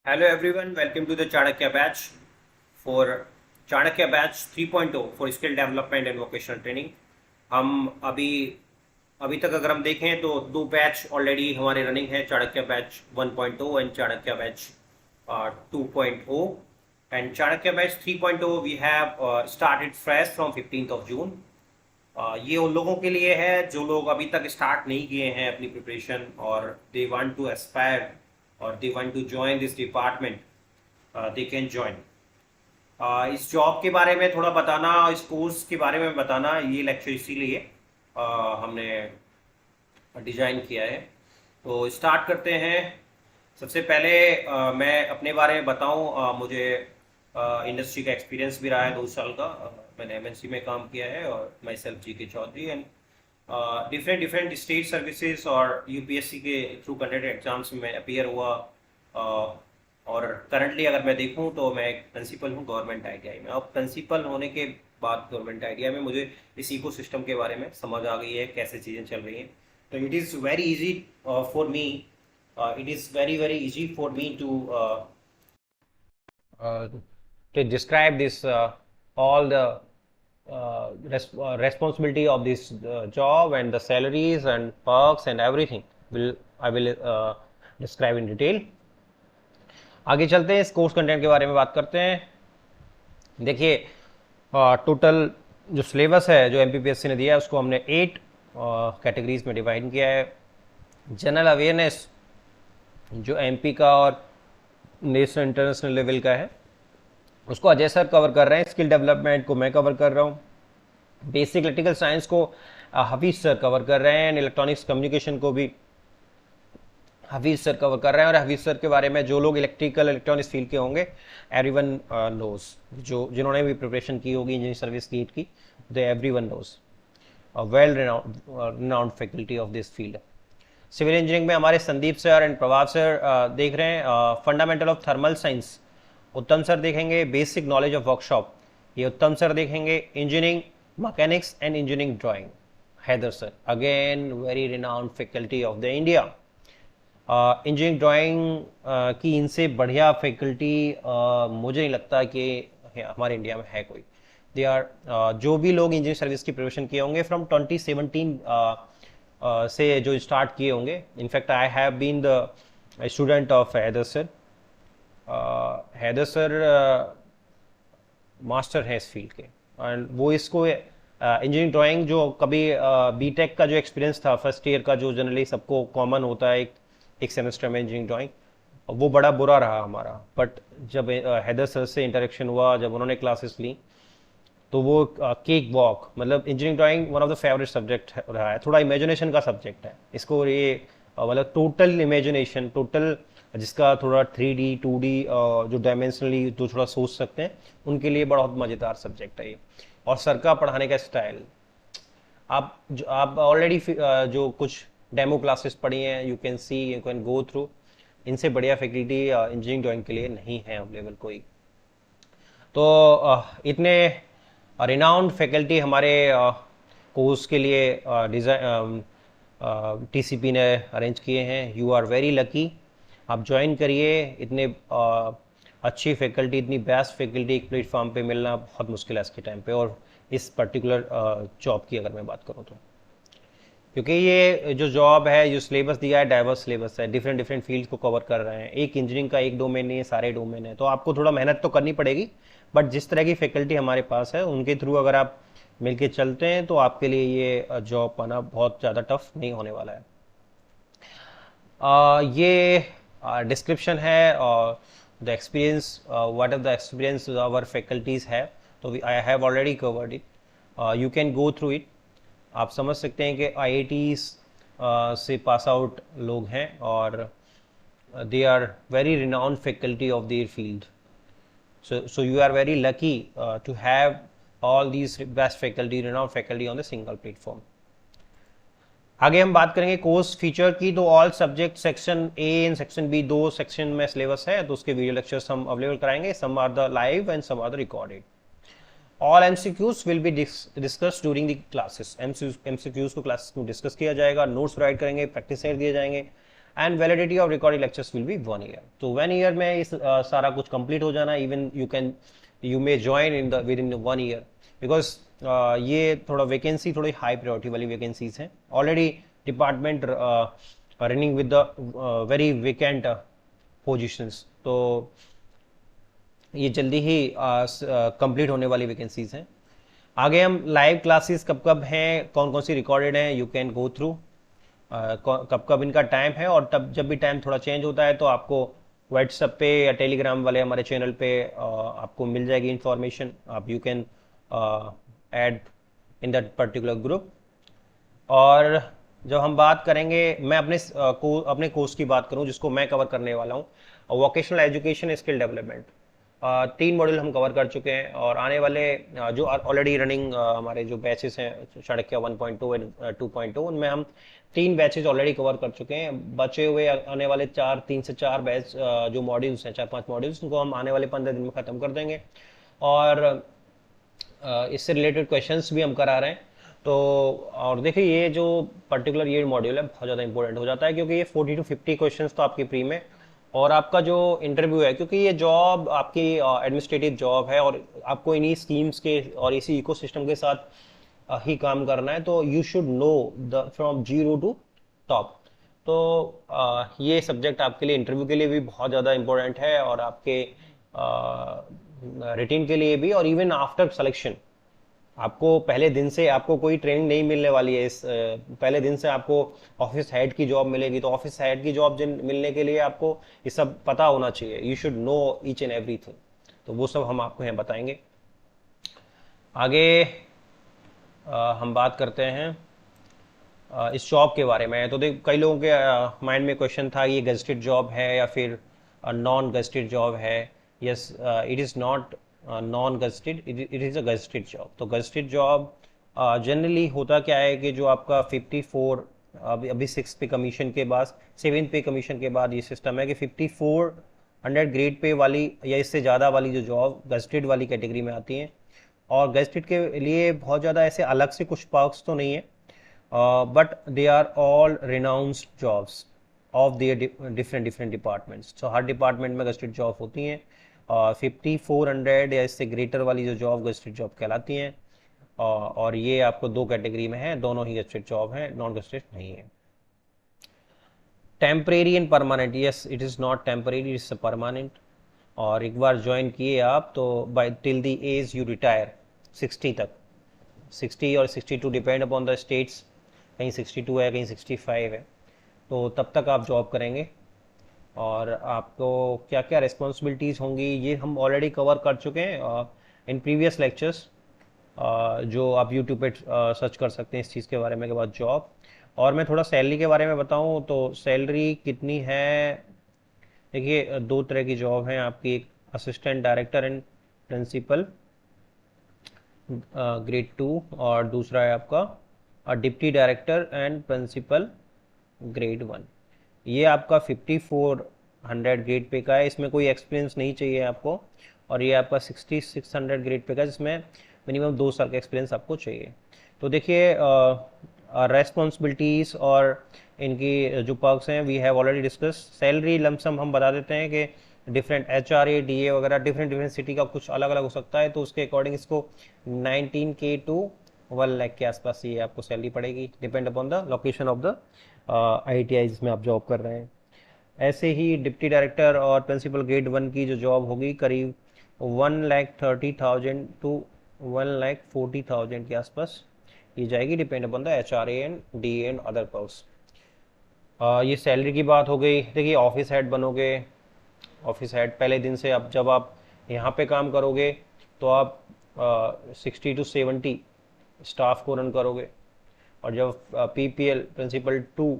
Hello everyone, welcome to the Chanakya batch for Chanakya batch 3.0 for skill development and vocational training. हम अभी अभी तक अगर हम देखें तो दो बैच ऑलरेडी हमारे रनिंग है, Chanakya batch 1.0 and Chanakya batch 2.0 and Chanakya batch 3.0 we have started fresh from 15th of June. ये उन लोगों के लिए है जो लोग अभी तक स्टार्ट नहीं किए हैं अपनी प्रिपरेशन और दे वांट टू एस्पायर और they want to join this department, they can join. इस जॉब के बारे में थोड़ा बताना, इस कोर्स के बारे में बताना, ये लेक्चर इसीलिए हमने डिजाइन किया है। तो स्टार्ट करते हैं। सबसे पहले मैं अपने बारे में बताऊं, मुझे इंडस्ट्री का एक्सपीरियंस भी रहा है 2 साल का। मैंने एमएनसी में काम किया है और my self G K Chaudhary and different different state services और यूपीएससी के थ्रू कंडक्टेड एग्जाम्स में अपियर हुआ। और करंटली अगर मैं देखूं तो मैं एक प्रिंसिपल हूं गवर्नमेंट आईटीआई में। अब प्रिंसिपल होने के बाद गवर्नमेंट आईटीआई में मुझे इस इकोसिस्टम के बारे में समझ आ गई है, कैसे चीज़ें चल रही हैं। तो it is very easy for me, it is very easy for me uh, to describe this all the responsibility of this job and the salaries and perks and everything will I will describe in detail. आगे चलते हैं, इस course content के बारे में बात करते हैं। देखिए, टोटल जो सिलेबस है जो एमपीपीएससी ने दिया है उसको हमने 8 कैटेगरीज में डिवाइड किया है। जनरल अवेयरनेस जो एमपी का और नेशनल इंटरनेशनल लेवल का है उसको अजय सर कवर कर रहे हैं। स्किल डेवलपमेंट को मैं कवर कर रहा हूँ। बेसिक इलेक्ट्रिकल साइंस को हफीज सर कवर कर रहे हैं। इलेक्ट्रॉनिक्स कम्युनिकेशन को भी हफीज सर कवर कर रहे हैं। और हफीज सर के बारे में जो लोग इलेक्ट्रिकल इलेक्ट्रॉनिक्स फील्ड के होंगे, एवरीवन नोज, जो जिन्होंने भी प्रिपरेशन की होगी इंजीनियरिंग सर्विस गेट की, they everyone knows, well renowned faculty of this field. Civil engineering में हमारे Sandeep sir and Prabhav sir देख रहे हैं। Fundamental of thermal science Uttam sir देखेंगे। बेसिक नॉलेज ऑफ वर्कशॉप ये उत्तम सर देखेंगे। Engineering mechanics and engineering drawing Haider sir, again very renowned faculty of the India. Engineering drawing की इनसे बढ़िया फैकल्टी मुझे नहीं लगता कि हमारे इंडिया में है कोई। दे आर जो भी लोग इंजीनियरिंग सर्विस की प्रिपरेशन किए होंगे फ्रॉम 2017 से जो स्टार्ट किए होंगे। In fact I have been the student of Haider sir. Haider sir master हैं इस फील्ड के एंड वो इसको इंजीनियरिंग ड्राइंग जो कभी बीटेक का जो एक्सपीरियंस था फर्स्ट ईयर का, जो जनरली सबको कॉमन होता है एक सेमेस्टर में इंजीनियरिंग ड्राइंग, वो बड़ा बुरा रहा हमारा। बट जब हैदर सर से इंटरेक्शन हुआ, जब उन्होंने क्लासेस ली, तो वो केक वॉक, मतलब engineering drawing one of the favourite subject रहा है। थोड़ा इमेजिनेशन का सब्जेक्ट है इसको, ये मतलब टोटल इमेजिनेशन, टोटल जिसका थोड़ा 3D 2D जो डायमेंशनली जो थोड़ा सोच सकते हैं उनके लिए बहुत मज़ेदार सब्जेक्ट है ये। और सर का पढ़ाने का स्टाइल, आप ऑलरेडी जो कुछ डेमो क्लासेस पढ़ी हैं, you can see, you can go through, इनसे बढ़िया फैकल्टी इंजीनियरिंग ड्राइंग के लिए नहीं है अवेलेबल कोई। तो इतने रिनाउंड फैकल्टी हमारे कोर्स के लिए डिज़ाइन टीसीपी ने अरेंज किए हैं। यू आर वेरी लकी, आप ज्वाइन करिए। इतने अच्छी फैकल्टी, इतनी बेस्ट फैकल्टी एक प्लेटफॉर्म पे मिलना बहुत मुश्किल है इसके टाइम पे, और इस पर्टिकुलर जॉब की अगर मैं बात करूँ तो, क्योंकि ये जो जॉब है, जो सिलेबस दिया है, डाइवर्स सिलेबस है, डिफरेंट डिफरेंट फील्ड को कवर कर रहे हैं। एक इंजीनियरिंग का एक डोमेन नहीं है, सारे डोमेन है। तो आपको थोड़ा मेहनत तो करनी पड़ेगी, बट जिस तरह की फैकल्टी हमारे पास है उनके थ्रू अगर आप मिलके चलते हैं तो आपके लिए ये जॉब पाना बहुत ज़्यादा टफ नहीं होने वाला है। ये डिस्क्रिप्शन है और the experience, what are the experience our faculties है, तो I have already covered it, you can go through it. आप समझ सकते हैं कि IITs से पास आउट लोग हैं और they are very renowned faculty of their field. so you are very lucky to have all these best faculty, renowned faculty on the single platform. आगे हम बात करेंगे कोर्स फीचर की। तो all subject section A and section B, 2 section में syllabus है, तो उसके वीडियो लेक्चर्स हम अवेलेबल कराएंगे। Some are the live and some are the recorded. All MCQs will be discuss during the classes. MCQs को classes में discuss किया जाएगा, नोट्स प्रोवाइड करेंगे, प्रैक्टिस सेट दिए जाएंगे, and validity of recorded lectures will be 1 year. तो 1 year में इस सारा कुछ कंप्लीट हो जाना, even you may join in the with in 1 year, because ये थोड़ा वैकेंसी थोड़ी हाई प्रायोरिटी वाली वैकेंसीज हैं। Already department running with the very vacant positions, तो ये जल्दी ही कंप्लीट होने वाली वैकेंसीज हैं। आगे हम लाइव क्लासेस कब कब हैं, कौन कौन सी रिकॉर्डेड हैं, यू कैन गो थ्रू कब कब इनका टाइम है, और तब जब भी टाइम थोड़ा चेंज होता है तो आपको व्हाट्सएप पे या टेलीग्राम वाले हमारे चैनल पे आपको मिल जाएगी इन्फॉर्मेशन। आप you can add in that particular group. और जब हम बात करेंगे, मैं अपने कोर्स की बात करूं जिसको मैं कवर करने वाला हूं, vocational education skill development, 3 module हम कवर कर चुके हैं, और आने वाले जो ऑलरेडी रनिंग हमारे जो बैचेस हैं चाणक्य 1.2 एंड 2.0, उनमें हम 3 बैचेज ऑलरेडी कवर कर चुके हैं। बचे हुए आने वाले 3 से 4 बैच जो मॉड्यूल्स हैं, 4-5 मॉड्यूल्स, उनको हम आने वाले 15 दिन में ख़त्म कर देंगे। और इससे रिलेटेड क्वेश्चंस भी हम करा रहे हैं। तो और देखिए, ये जो पर्टिकुलर ये मॉड्यूल है बहुत ज़्यादा इंपॉर्टेंट हो जाता है, क्योंकि ये 40 to 50 क्वेश्चंस तो आपकी प्री में, और आपका जो इंटरव्यू है, क्योंकि ये जॉब आपकी एडमिनिस्ट्रेटिव जॉब है और आपको इन्हीं स्कीम्स के और इसी इकोसिस्टम के साथ ही काम करना है, तो you should know the from zero to top. तो ये सब्जेक्ट आपके लिए इंटरव्यू के लिए भी बहुत ज़्यादा इंपॉर्टेंट है, और आपके रिटेन के लिए भी, और इवन आफ्टर सिलेक्शन आपको पहले दिन से आपको कोई ट्रेनिंग नहीं मिलने वाली है। इस पहले दिन से आपको ऑफिस हेड की जॉब मिलेगी, तो ऑफिस हेड की जॉब मिलने के लिए आपको ये सब पता होना चाहिए। You should know each and everything. तो वो सब हम आपको यहाँ बताएंगे। आगे हम बात करते हैं इस जॉब के बारे में। तो देख, कई लोगों के माइंड में क्वेश्चन था, ये गजेटेड जॉब है या फिर नॉन गजेटेड जॉब है। Yes, it is not non gazetted, it is a gazetted job. तो गजेटेड जॉब जनरली होता क्या है कि जो आपका 54 अभी 6 पे कमीशन के बाद, 7 पे कमीशन के बाद ये सिस्टम है कि 5400 ग्रेड पे वाली या इससे ज़्यादा वाली जो जॉब गजेटेड वाली कैटेगरी में आती हैं। और गजेटेड के लिए बहुत ज़्यादा ऐसे अलग से कुछ पर्क्स तो नहीं है, but they are all renowned jobs of their different departments. तो हर डिपार्टमेंट में गजेटेड जॉब होती हैं। 5400 या इससे ग्रेटर वाली जो जॉब गजेटेड जॉब कहलाती हैं, और ये आपको 2 कैटेगरी में है, दोनों ही गजेटेड जॉब हैं, नॉन गजेटेड नहीं है। Temporary and permanent, yes it is not temporary, it's permanent. और एक बार ज्वाइन किए आप तो by till the age you retire, 60 तक, 60 और 62 डिपेंड अपॉन द स्टेट्स, कहीं 62 है कहीं 65 है, तो तब तक आप जॉब करेंगे। और आपको क्या क्या रिस्पॉन्सिबिलिटीज़ होंगी ये हम ऑलरेडी कवर कर चुके हैं इन प्रीवियस लेक्चर्स, जो आप यूट्यूब पे सर्च कर सकते हैं इस चीज़ के बारे में के बाद जॉब। और मैं थोड़ा सैलरी के बारे में बताऊं तो सैलरी कितनी है। देखिए, 2 तरह की जॉब है आपकी, एक assistant director and principal grade 2, और दूसरा है आपका deputy director and principal grade 1। ये आपका 5400 ग्रेड पे का है, इसमें कोई एक्सपीरियंस नहीं चाहिए आपको। और ये आपका 6600 ग्रेड पे का, जिसमें मिनिमम 2 साल का एक्सपीरियंस आपको चाहिए। तो देखिए, रेस्पॉन्सिबिलिटीज़ और इनकी जो पर्क्स हैं we have already discuss. Salary lump sum हम बता देते हैं कि डिफरेंट HRA DA वगैरह डिफरेंट सिटी का कुछ अलग अलग हो सकता है, तो उसके अकॉर्डिंग इसको 19K to 1 लाख के आसपास ये आपको सैलरी पड़ेगी, depend upon the location of the ITI जिसमें आप जॉब कर रहे हैं। ऐसे ही डिप्टी डायरेक्टर और प्रिंसिपल ग्रेड 1 की जो जॉब होगी करीब 1,30,000 to 1,40,000 के आसपास ये जाएगी, depend upon the HRA and DA and other perks. ये सैलरी की बात हो गई। देखिए, ऑफिस हेड बनोगे, ऑफिस हेड पहले दिन से आप जब आप यहाँ पे काम करोगे तो आप 60 to 70 स्टाफ को रन करोगे, और जब PPL प्रिंसिपल 2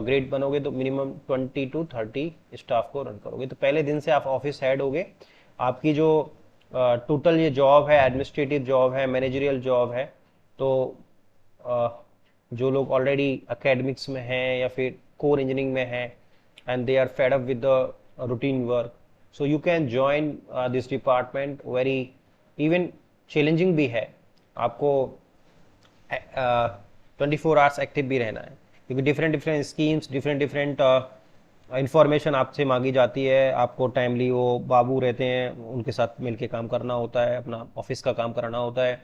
ग्रेड बनोगे तो मिनिमम 20 to 30 स्टाफ को रन करोगे। तो पहले दिन से आप ऑफिस हेड होगे। आपकी जो टोटल ये जॉब है, एडमिनिस्ट्रेटिव जॉब है, मैनेजरियल जॉब है, तो जो लोग ऑलरेडी एकेडमिक्स में हैं या फिर कोर इंजीनियरिंग में हैं and they are fed up with the routine work, so you can join this department. Very even challenging भी है, आपको 24 आवर्स एक्टिव भी रहना है, क्योंकि different different schemes, different different information आपसे मांगी जाती है। आपको टाइमली, वो बाबू रहते हैं उनके साथ मिलके काम करना होता है, अपना ऑफिस का काम कराना होता है।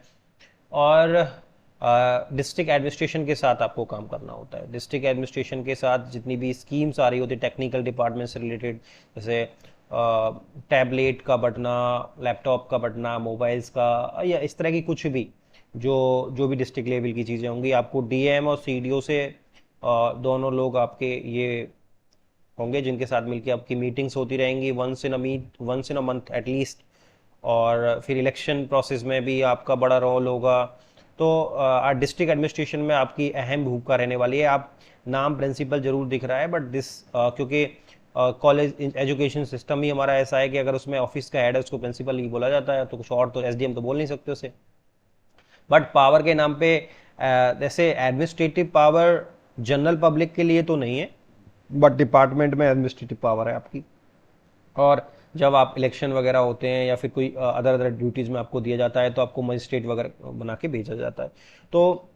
और डिस्ट्रिक्ट एडमिनिस्ट्रेशन के साथ आपको काम करना होता है। डिस्ट्रिक्ट एडमिनिस्ट्रेशन के साथ जितनी भी स्कीम्स आ रही होती है टेक्निकल डिपार्टमेंट से रिलेटेड, जैसे टैबलेट का बटना, लैपटॉप का बटना, मोबाइल्स का, या इस तरह की कुछ भी जो जो भी डिस्ट्रिक्ट लेवल की चीज़ें होंगी, आपको डीएम और सीडीओ से दोनों लोग आपके ये होंगे जिनके साथ मिलकर आपकी मीटिंग्स होती रहेंगी once in a month at least. और फिर इलेक्शन प्रोसेस में भी आपका बड़ा रोल होगा। तो डिस्ट्रिक्ट एडमिनिस्ट्रेशन में आपकी अहम भूमिका रहने वाली है। आप नाम प्रिंसिपल जरूर दिख रहा है, बट क्योंकि कॉलेज एजुकेशन सिस्टम ही हमारा ऐसा है कि अगर उसमें ऑफिस का हेड है उसको प्रिंसिपल ही बोला जाता है, तो कुछ और तो एसडीएम तो बोल नहीं सकते उसे। बट पावर के नाम पे जैसे एडमिनिस्ट्रेटिव पावर जनरल पब्लिक के लिए तो नहीं है, बट डिपार्टमेंट में एडमिनिस्ट्रेटिव पावर है आपकी। और जब आप इलेक्शन वगैरह होते हैं या फिर कोई अदर अदर ड्यूटीज़ में आपको दिया जाता है तो आपको मजिस्ट्रेट वगैरह बना के भेजा जाता है। तो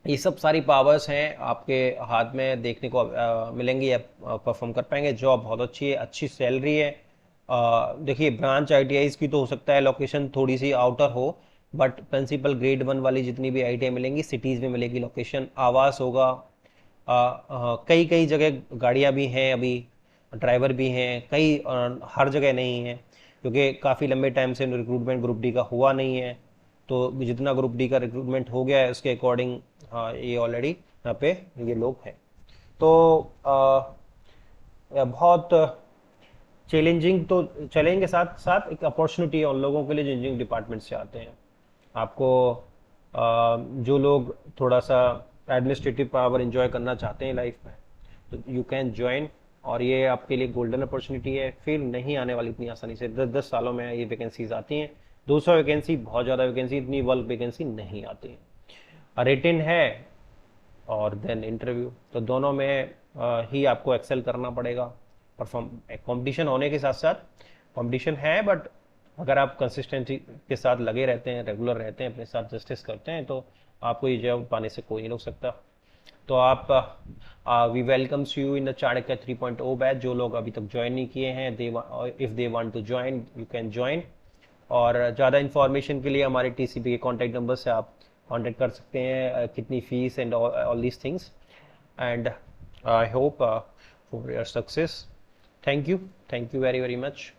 ये सब सारी पावर्स हैं आपके हाथ में, देखने को मिलेंगी, आप परफॉर्म कर पाएंगे। जॉब बहुत अच्छी है, अच्छी सैलरी है। देखिए, ब्रांच आईटीआईज की तो हो सकता है लोकेशन थोड़ी सी आउटर हो, बट प्रिंसिपल ग्रेड 1 वाली जितनी भी आईटीआई मिलेंगी सिटीज़ में मिलेगी लोकेशन। आवास होगा, कई कई जगह गाड़ियाँ भी हैं, अभी ड्राइवर भी हैं, कई हर जगह नहीं है, क्योंकि काफ़ी लंबे टाइम से रिक्रूटमेंट ग्रुप डी का हुआ नहीं है। तो जितना ग्रुप डी का रिक्रूटमेंट हो गया है उसके अकॉर्डिंग ये ऑलरेडी यहाँ पे ये लोग हैं। तो बहुत चैलेंजिंग, तो चैलेंज के साथ साथ एक अपॉर्चुनिटी है उन लोगों के लिए जो इंजीनियरिंग डिपार्टमेंट से आते हैं। आपको जो लोग थोड़ा सा एडमिनिस्ट्रेटिव पावर एंजॉय करना चाहते हैं लाइफ में, तो यू कैन ज्वाइन, और ये आपके लिए गोल्डन अपॉर्चुनिटी है। फिर नहीं आने वाली इतनी आसानी से, 10-10 सालों में ये वैकेंसीज आती हैं। 200 वैकेंसी बहुत ज़्यादा वैकेंसी, इतनी बल्क वैकेंसी नहीं आती है। रिटन है और देन इंटरव्यू, तो दोनों में ही आपको एक्सेल करना पड़ेगा। परफॉर्म कंपटीशन होने के साथ साथ कंपटीशन है, बट अगर आप कंसिस्टेंसी के साथ लगे रहते हैं, रेगुलर रहते हैं, अपने साथ जस्टिस करते हैं, तो आपको ये जॉब पाने से कोई नहीं रोक सकता। तो आप we welcomes you in the Chanakya 3.0 batch. जो लोग अभी तक ज्वाइन नहीं किए हैं, if they want to join you can join. और ज़्यादा इन्फॉर्मेशन के लिए हमारे टीसीपी के कॉन्टैक्ट नंबर से आप कॉन्टैक्ट कर सकते हैं, कितनी fees and all these things. And I hope for your success. Thank you very very much.